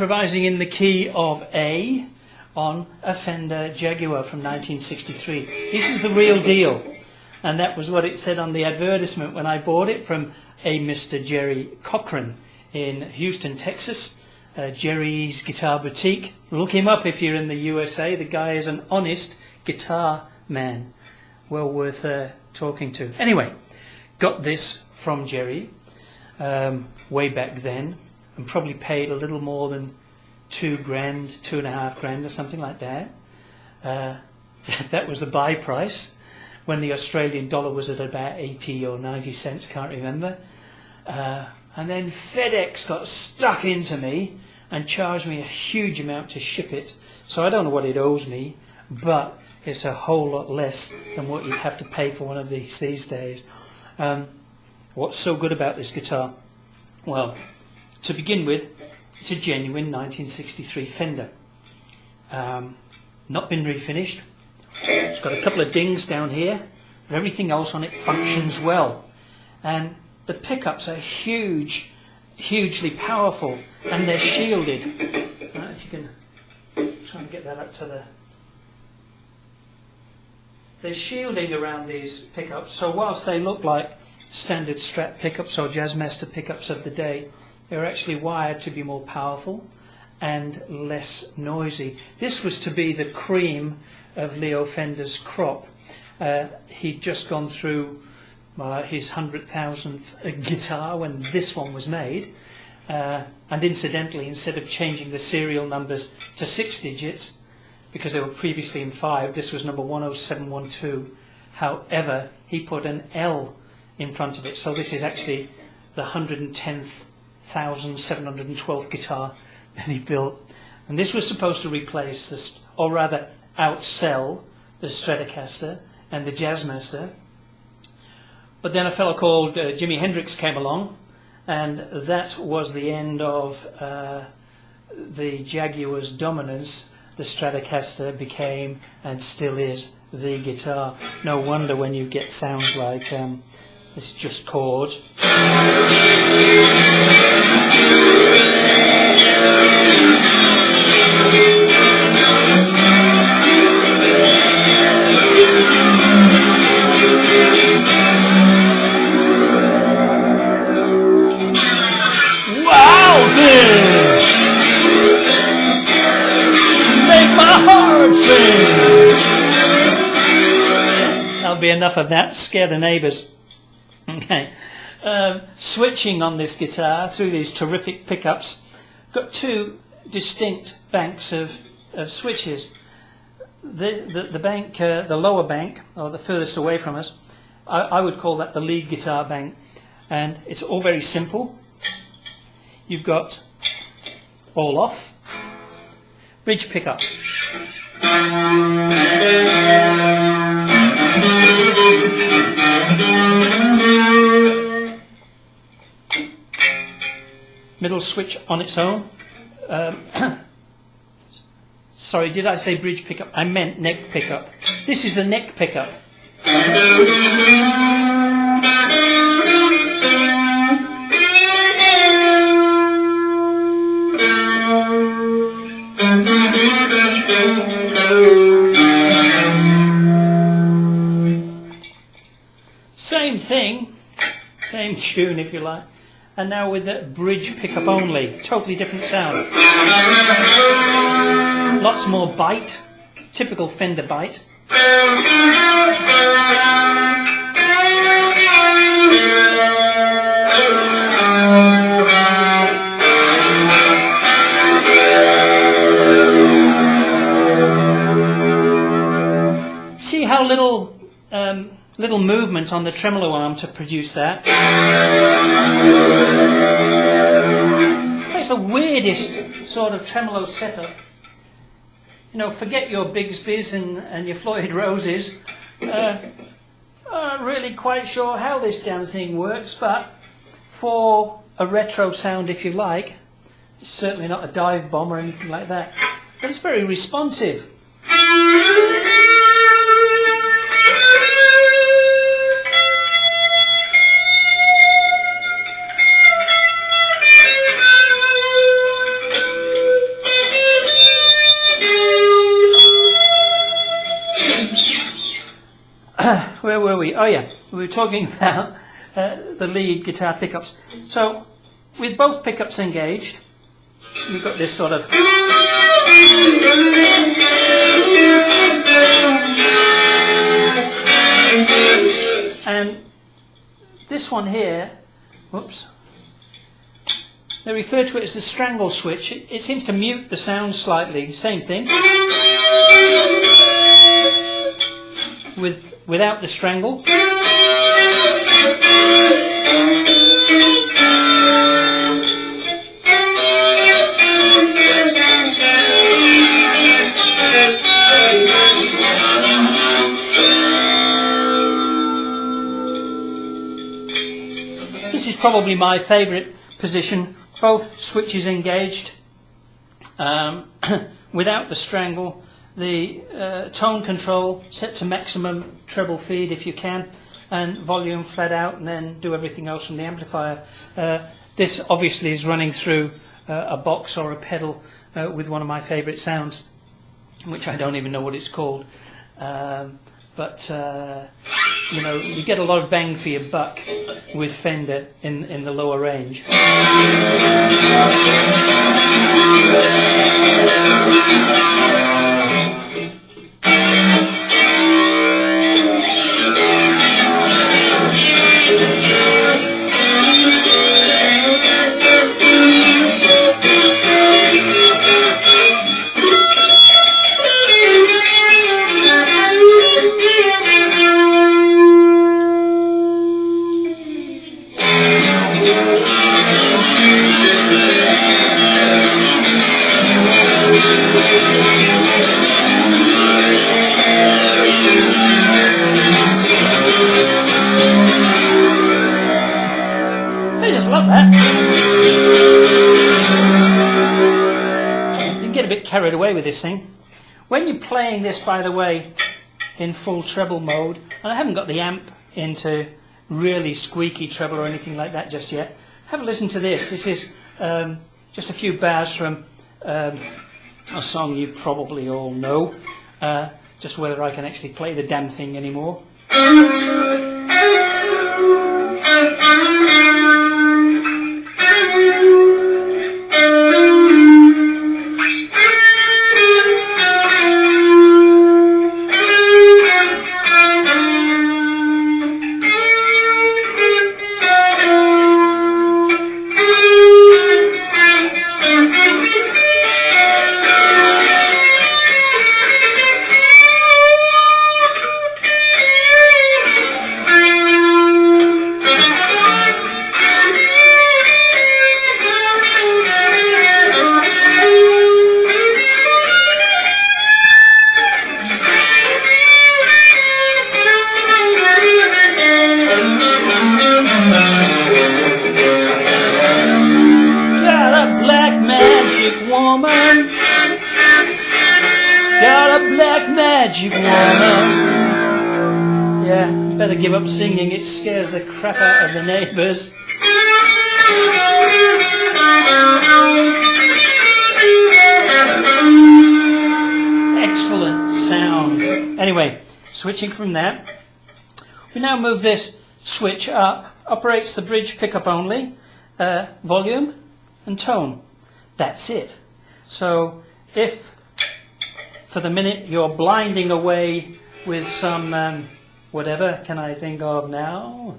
improvising in the key of A on a Fender Jaguar from 1963. This is the real deal, and that was what it said on the advertisement when I bought it from a Mr. Jerry Cochran in Houston, Texas. Jerry's Guitar Boutique. Look him up if you're in the USA. The guy is an honest guitar man, well worth talking to. Anyway, got this from Jerry way back then, and probably paid a little more than $2 grand, $2.5 grand or something like that. That was the buy price when the Australian dollar was at about 80 or 90 cents, can't remember. And then FedEx got stuck into me and charged me a huge amount to ship it. So I don't know what it owes me, but it's a whole lot less than what you'd have to pay for one of these days. What's so good about this guitar? Well, to begin with, it's a genuine 1963 Fender. Not been refinished. It's got a couple of dings down here, but everything else on it functions well. And the pickups are hugely powerful, and they're shielded. If you can try and get that up to the... There's shielding around these pickups, so whilst they look like standard Strat pickups or Jazzmaster pickups of the day, they're actually wired to be more powerful and less noisy. This was to be the cream of Leo Fender's crop. He'd just gone through his 100,000th guitar when this one was made, and incidentally, instead of changing the serial numbers to 6 digits because they were previously in 5, this was number 10712. However, he put an L in front of it, so this is actually the 110,712th guitar that he built, and this was supposed to replace this, or rather outsell, the Stratocaster and the Jazzmaster. But then a fellow called Jimi Hendrix came along, and that was the end of the Jaguar's dominance. The Stratocaster became, and still is, the guitar. No wonder when you get sounds like it's just chords. That'll be enough of that. Scare the neighbours. Okay. Switching on this guitar through these terrific pickups. Got two distinct banks of switches. The bank, the lower bank, or the furthest away from us, I would call that the lead guitar bank, and it's all very simple. You've got all off, bridge pickup. Middle switch on its own. Sorry, did I say bridge pickup? I meant neck pickup. This is the neck pickup. Same thing, same tune if you like, and now with the bridge pickup only, totally different sound. Lots more bite, typical Fender bite. See how little movement on the tremolo arm to produce that. It's the weirdest sort of tremolo setup. You know, forget your Bigsby's and your Floyd Roses. I'm not really quite sure how this damn thing works, but for a retro sound, if you like, it's certainly not a dive bomb or anything like that, but it's very responsive. where were we? Oh yeah, we were talking about the lead guitar pickups. So with both pickups engaged, you've got this sort of and this one here, whoops, they refer to it as the strangle switch. It seems to mute the sound slightly. Same thing without the strangle. This is probably my favourite position, both switches engaged, without the strangle. The tone control set to maximum treble feed if you can, and volume flat out, and then do everything else from the amplifier. This obviously is running through a box or a pedal with one of my favourite sounds, which I don't even know what it's called. But you know, you get a lot of bang for your buck with Fender in the lower range. I just love that. You can get a bit carried away with this thing. When you're playing this, by the way, in full treble mode, and I haven't got the amp into really squeaky treble or anything like that just yet, have a listen to this. This is just a few bars from a song you probably all know, just whether I can actually play the damn thing anymore. Woman, got a black magic woman. Yeah, better give up singing, it scares the crap out of the neighbours. Excellent sound. Anyway, switching from that, we now move this switch up, operates the bridge pickup only, volume and tone. That's it. So if for the minute you're blinding away with some whatever can I think of now?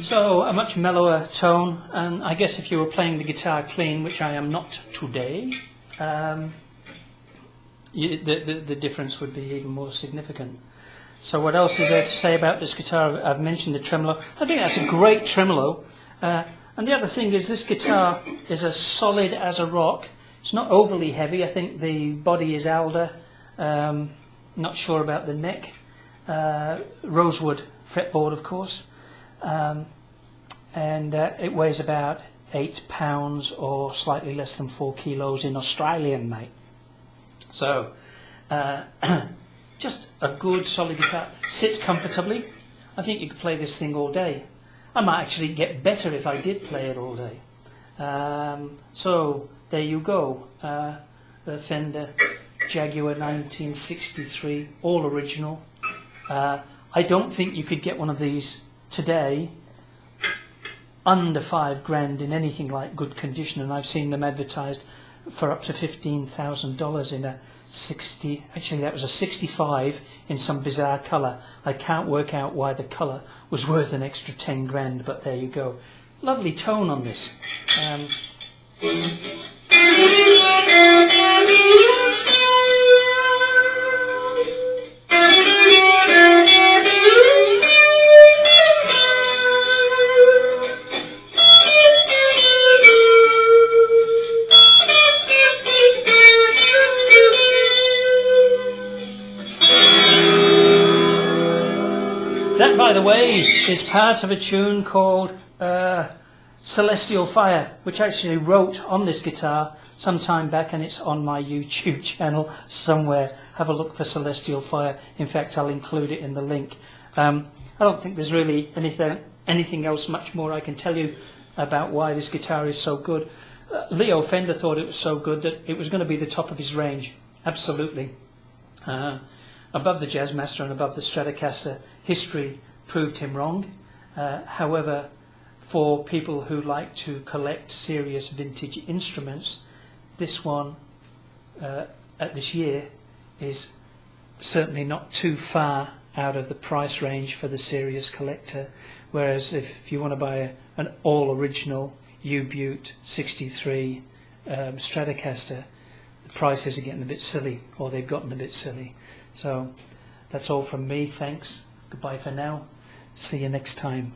So a much mellower tone, and I guess if you were playing the guitar clean, which I am not today, the difference would be even more significant. So what else is there to say about this guitar? I've mentioned the tremolo. I think that's a great tremolo. And the other thing is this guitar is as solid as a rock. It's not overly heavy. I think the body is alder. Not sure about the neck. Rosewood fretboard, of course. And it weighs about 8 pounds or slightly less than 4 kilos in Australian, mate. So, just a good solid guitar. Sits comfortably. I think you could play this thing all day. I might actually get better if I did play it all day. So, there you go. The Fender Jaguar 1963, all original. I don't think you could get one of these today under $5,000 in anything like good condition, and I've seen them advertised for up to $15,000 in a 60, actually that was a 65 in some bizarre colour. I can't work out why the colour was worth an extra 10 grand, but there you go. Lovely tone on this. That, by the way, is part of a tune called Celestial Fire, which I actually wrote on this guitar some time back, and it's on my YouTube channel somewhere. Have a look for Celestial Fire. In fact, I'll include it in the link. I don't think there's really anything else much more I can tell you about why this guitar is so good. Leo Fender thought it was so good that it was going to be the top of his range. Absolutely. Above the Jazzmaster and above the Stratocaster. History proved him wrong. However, for people who like to collect serious vintage instruments, this one at this year is certainly not too far out of the price range for the serious collector. Whereas if you want to buy an all original U-Butte 63 Stratocaster, the prices are getting a bit silly, or they've gotten a bit silly. So that's all from me. Thanks. Goodbye for now. See you next time.